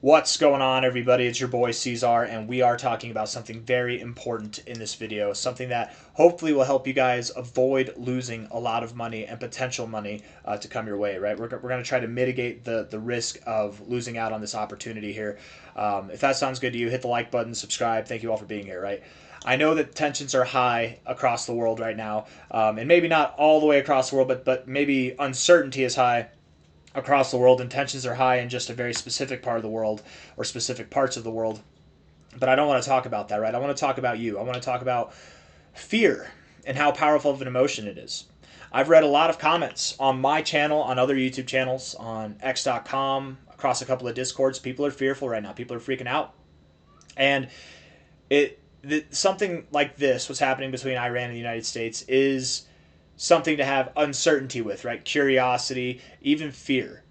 What's going on, everybody? It's your boy C-Zar, and we are talking about something very important in this video, something that hopefully will help you guys avoid losing a lot of money and potential money to come your way, right? We're going to try to mitigate the risk of losing out on this opportunity here. If that sounds good to you, hit the like button, subscribe. Thank you all for being here, right? I know that tensions are high across the world right now, and maybe not all the way across the world, but maybe uncertainty is high across the world, and tensions are high in just a very specific part of the world or specific parts of the world. But I don't want to talk about that, right? I want to talk about you. I want to talk about fear and how powerful of an emotion it is. I've read a lot of comments on my channel, on other YouTube channels, on x.com, across a couple of discords. People are fearful right now. People are freaking out. And something like this, what's happening between Iran and the United States, is something to have uncertainty with, right? Curiosity, even fear.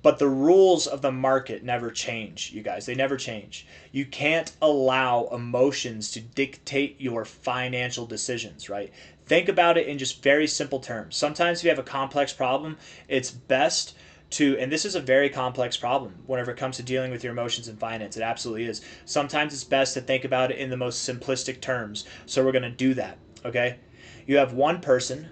But the rules of the market never change, you guys. They never change. You can't allow emotions to dictate your financial decisions, right? Think about it in just very simple terms. Sometimes if you have a complex problem, it's best to, and this is a very complex problem whenever it comes to dealing with your emotions and finance. It absolutely is. Sometimes it's best to think about it in the most simplistic terms. So we're going to do that, okay? You have one person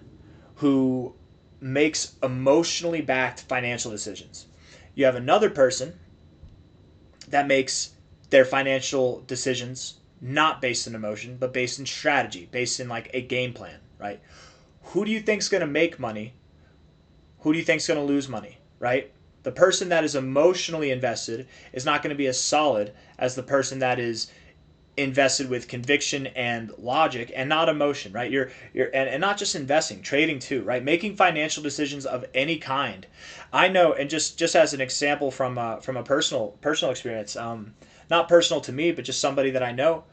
who makes emotionally backed financial decisions. You have another person that makes their financial decisions not based in emotion, but based in strategy, based in like a game plan, right? Who do you think is going to make money? Who do you think is going to lose money, right? The person that is emotionally invested is not going to be as solid as the person that is invested with conviction and logic and not emotion, right? And not just investing, trading too, right? Making financial decisions of any kind. I know, and just as an example from a personal experience, not personal to me, but just somebody that I know.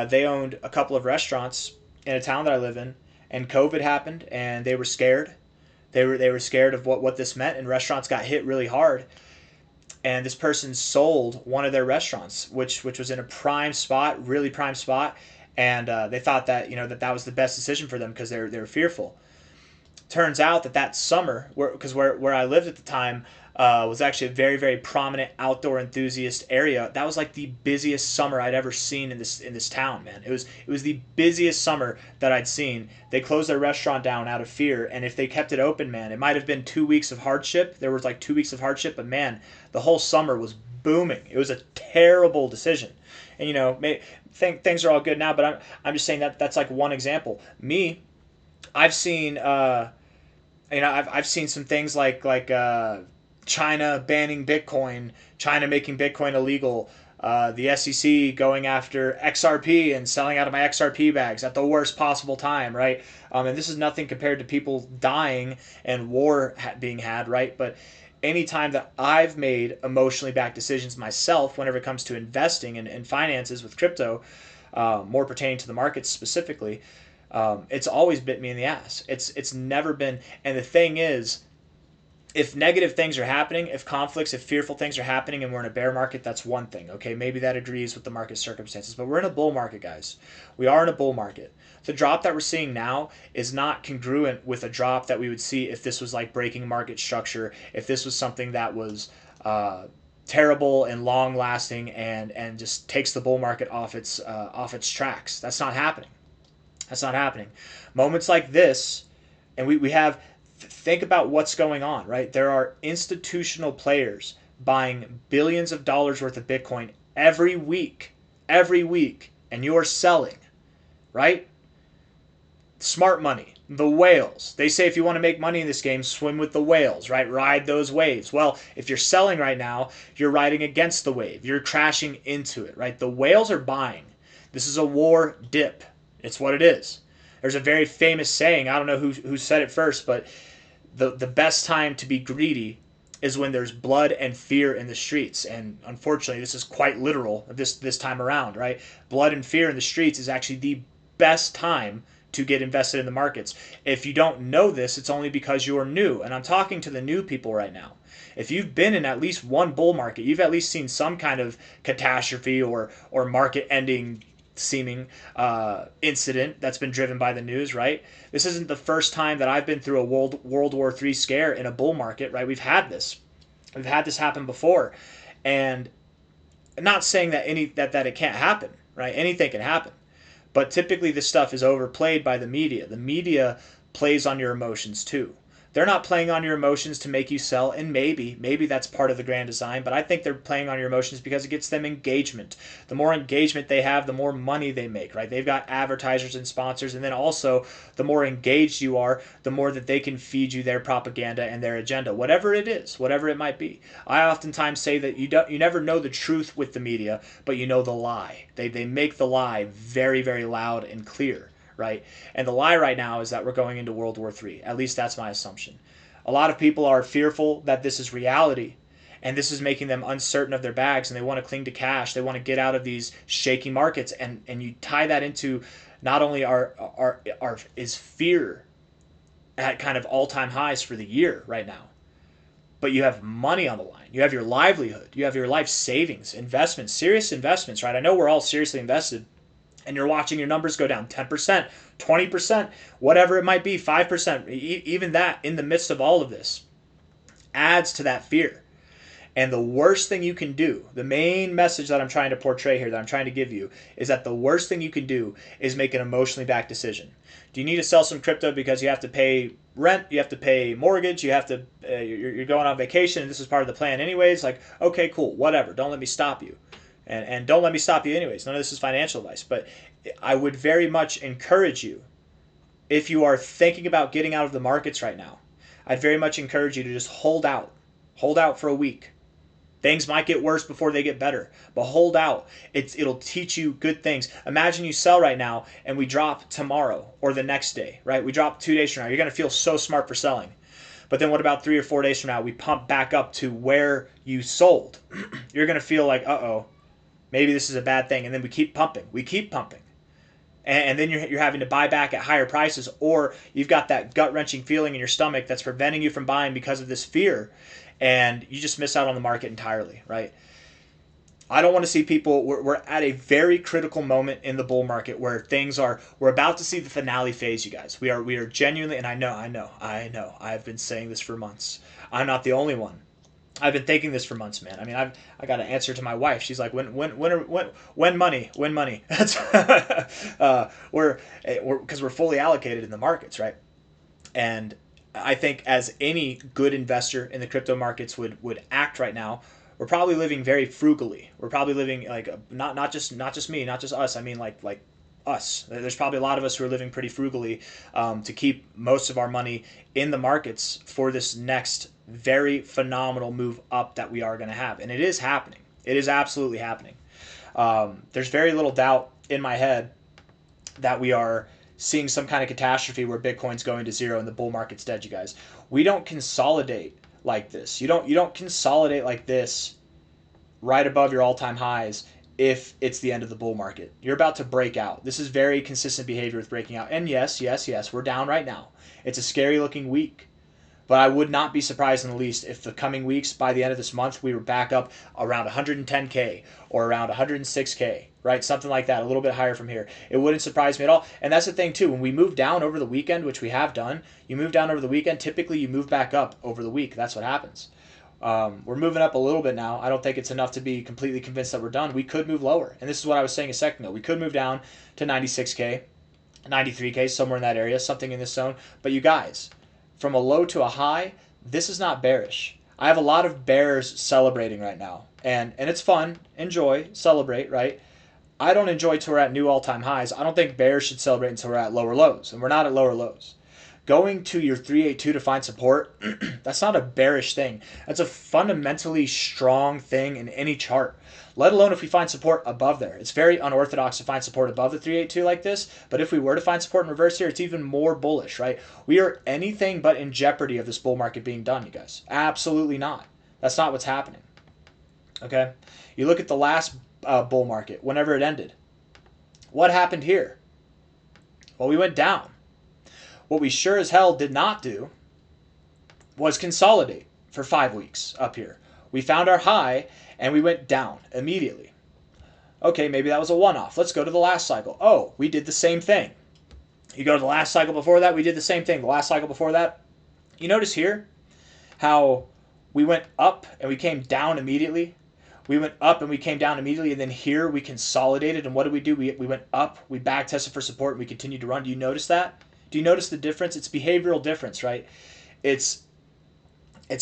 They owned a couple of restaurants in a town that I live in, and COVID happened, and they were scared. They were scared of what this meant, and restaurants got hit really hard. And this person sold one of their restaurants, which was in a prime spot, really prime spot, and they thought that that was the best decision for them because they were fearful. Turns out that summer, where I lived at the time, was actually a very, very prominent outdoor enthusiast area. That was like the busiest summer I'd ever seen in this town, man. It was the busiest summer that I'd seen. They closed their restaurant down out of fear, and if they kept it open, man, it might have been 2 weeks of hardship. There was like 2 weeks of hardship, but man, the whole summer was booming. It was a terrible decision. And things are all good now, but I'm just saying that's like one example. Me, I've seen I've seen some things like China banning Bitcoin, China making Bitcoin illegal, the SEC going after XRP and selling out of my XRP bags at the worst possible time, right? And this is nothing compared to people dying and war being had, right? But anytime that I've made emotionally backed decisions myself, whenever it comes to investing and finances with crypto, more pertaining to the markets specifically, it's always bit me in the ass. It's never been. And the thing is, if negative things are happening, if conflicts, if fearful things are happening, and we're in a bear market, that's one thing. Okay, maybe that agrees with the market circumstances, but we're in a bull market, guys. We are in a bull market. The drop that we're seeing now is not congruent with a drop that we would see if this was like breaking market structure, if this was something that was terrible and long lasting and just takes the bull market off its tracks. That's not happening. That's not happening. Moments like this, and we have, think about what's going on, right? There are institutional players buying billions of dollars worth of Bitcoin every week, and you're selling, right? Smart money, the whales. They say if you want to make money in this game, swim with the whales, right? Ride those waves. Well, if you're selling right now, you're riding against the wave. You're crashing into it, right? The whales are buying. This is a war dip. It's what it is. There's a very famous saying. I don't know who said it first, but the best time to be greedy is when there's blood and fear in the streets. And unfortunately, this is quite literal this time around, right? Blood and fear in the streets is actually the best time to get invested in the markets. If you don't know this, it's only because you're new. And I'm talking to the new people right now. If you've been in at least one bull market, you've at least seen some kind of catastrophe or market ending seeming incident that's been driven by the news, right? This isn't the first time that I've been through a World War III scare in a bull market, right? We've had this happen before. And Not saying that that it can't happen, right? Anything can happen. But typically this stuff is overplayed by the media. The media plays on your emotions too. They're not playing on your emotions to make you sell, and maybe that's part of the grand design, but I think they're playing on your emotions because it gets them engagement. The more engagement they have, the more money they make, right? They've got advertisers and sponsors, and then also the more engaged you are, the more that they can feed you their propaganda and their agenda, whatever it is, whatever it might be. I oftentimes say that you never know the truth with the media, but you know the lie. They make the lie very, very loud and clear. Right? And the lie right now is that we're going into World War III. At least that's my assumption. A lot of people are fearful that this is reality, and this is making them uncertain of their bags, and they want to cling to cash. They want to get out of these shaky markets, and you tie that into not only is fear at kind of all-time highs for the year right now, but you have money on the line. You have your livelihood. You have your life savings, investments, serious investments, right? I know we're all seriously invested, and you're watching your numbers go down 10%, 20%, whatever it might be, 5%, even that in the midst of all of this adds to that fear. And the worst thing you can do, the main message that I'm trying to portray here, that I'm trying to give you, is that the worst thing you can do is make an emotionally backed decision. Do you need to sell some crypto because you have to pay rent, you have to pay mortgage, you have to, you're going on vacation, and this is part of the plan anyways? Like, okay, cool, whatever. Don't let me stop you. And don't let me stop you anyways. None of this is financial advice. But I would very much encourage you, if you are thinking about getting out of the markets right now, I'd very much encourage you to just hold out. Hold out for a week. Things might get worse before they get better, but hold out. It'll teach you good things. Imagine you sell right now and we drop tomorrow or the next day, right? We drop 2 days from now. You're going to feel so smart for selling. But then what about 3 or 4 days from now? We pump back up to where you sold. You're going to feel like, uh-oh, maybe this is a bad thing. And then we keep pumping. We keep pumping. And then you're having to buy back at higher prices, or you've got that gut-wrenching feeling in your stomach that's preventing you from buying because of this fear, and you just miss out on the market entirely, right? I don't want to see people, we're at a very critical moment in the bull market where we're about to see the finale phase, you guys. We are genuinely, and I know, I've been saying this for months. I'm not the only one. I've been thinking this for months, man. I mean, I got to answer to my wife. She's like, when money? That's we're because we're fully allocated in the markets, right? And I think as any good investor in the crypto markets would act right now, we're probably living very frugally. We're probably living like not just me, not just us. I mean like us. There's probably a lot of us who are living pretty frugally to keep most of our money in the markets for this next very phenomenal move up that we are going to have. And it is happening. It is absolutely happening. There's very little doubt in my head that we are seeing some kind of catastrophe where Bitcoin's going to zero and the bull market's dead, you guys. We don't consolidate like this. You don't consolidate like this right above your all-time highs if it's the end of the bull market. You're about to break out. This is very consistent behavior with breaking out. And yes, we're down right now. It's a scary looking week. But I would not be surprised in the least if the coming weeks, by the end of this month, we were back up around 110K or around 106K, right? Something like that, a little bit higher from here. It wouldn't surprise me at all. And that's the thing, too. When we move down over the weekend, which we have done, you move down over the weekend, typically you move back up over the week. That's what happens. We're moving up a little bit now. I don't think it's enough to be completely convinced that we're done. We could move lower. And this is what I was saying a second ago. We could move down to 96K, 93K, somewhere in that area, something in this zone. But you guys, from a low to a high, this is not bearish. I have a lot of bears celebrating right now. And it's fun. Enjoy. Celebrate, right? I don't enjoy till we're at new all-time highs. I don't think bears should celebrate until we're at lower lows. And we're not at lower lows. Going to your 382 to find support, that's not a bearish thing. That's a fundamentally strong thing in any chart, let alone if we find support above there. It's very unorthodox to find support above the 382 like this, but if we were to find support in reverse here, it's even more bullish, right? We are anything but in jeopardy of this bull market being done, you guys. Absolutely not. That's not what's happening, okay? You look at the last bull market, whenever it ended. What happened here? Well, we went down. What we sure as hell did not do was consolidate for 5 weeks up here. We found our high and we went down immediately. Okay, maybe that was a one-off. Let's go to the last cycle. Oh, we did the same thing. You go to the last cycle before that, we did the same thing. The last cycle before that, you notice here how we went up and we came down immediately. We went up and we came down immediately, and then here we consolidated. And what did we do? We went up, we back tested for support, and we continued to run. Do you notice that? Do you notice the difference? It's behavioral difference, right? It's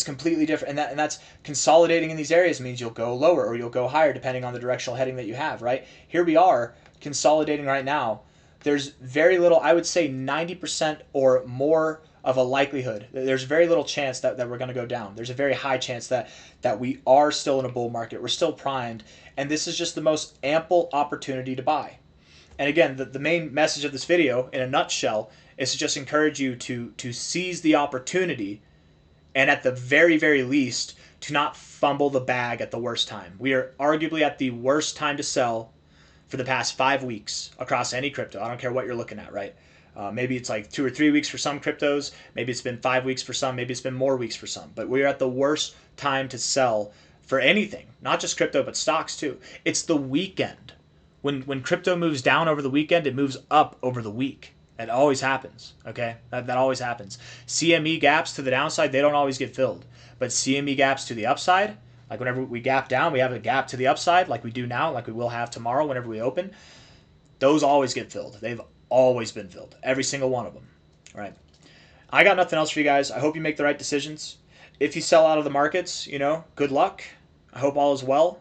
completely different, and that's consolidating in these areas means you'll go lower or you'll go higher depending on the directional heading that you have, right? Here we are consolidating right now. There's very little, I would say 90% or more of a likelihood. There's very little chance that we're going to go down. There's a very high chance that we are still in a bull market. We're still primed, and this is just the most ample opportunity to buy. And again, the main message of this video in a nutshell is to just encourage you to seize the opportunity, and at the very, very least, to not fumble the bag at the worst time. We are arguably at the worst time to sell for the past 5 weeks across any crypto. I don't care what you're looking at, right? Maybe it's like 2 or 3 weeks for some cryptos. Maybe it's been 5 weeks for some. Maybe it's been more weeks for some. But we are at the worst time to sell for anything, not just crypto, but stocks too. It's the weekend. When crypto moves down over the weekend, it moves up over the week. That always happens, okay? That always happens. CME gaps to the downside, they don't always get filled. But CME gaps to the upside, like whenever we gap down, we have a gap to the upside like we do now, like we will have tomorrow whenever we open. Those always get filled. They've always been filled. Every single one of them, right? I got nothing else for you guys. I hope you make the right decisions. If you sell out of the markets, good luck. I hope all is well.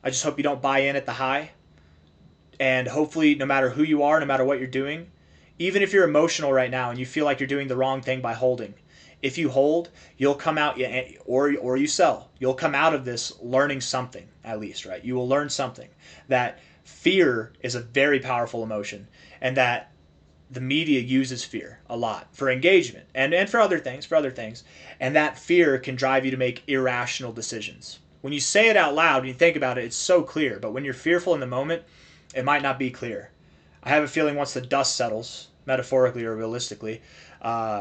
I just hope you don't buy in at the high. And hopefully, no matter who you are, no matter what you're doing, even if you're emotional right now and you feel like you're doing the wrong thing by holding, if you hold, you'll come out, or you sell, you'll come out of this learning something, at least, right? You will learn something. That fear is a very powerful emotion, and that the media uses fear a lot for engagement and for other things, and that fear can drive you to make irrational decisions. When you say it out loud and you think about it, it's so clear, but when you're fearful in the moment, it might not be clear. I have a feeling once the dust settles, metaphorically or realistically,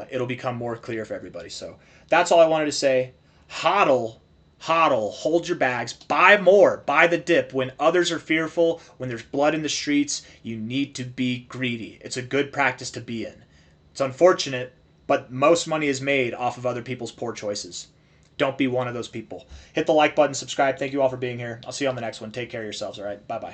it'll become more clear for everybody. So that's all I wanted to say. Hodl, hold your bags, buy more, buy the dip. When others are fearful, when there's blood in the streets, you need to be greedy. It's a good practice to be in. It's unfortunate, but most money is made off of other people's poor choices. Don't be one of those people. Hit the like button, subscribe. Thank you all for being here. I'll see you on the next one. Take care of yourselves, all right? Bye-bye.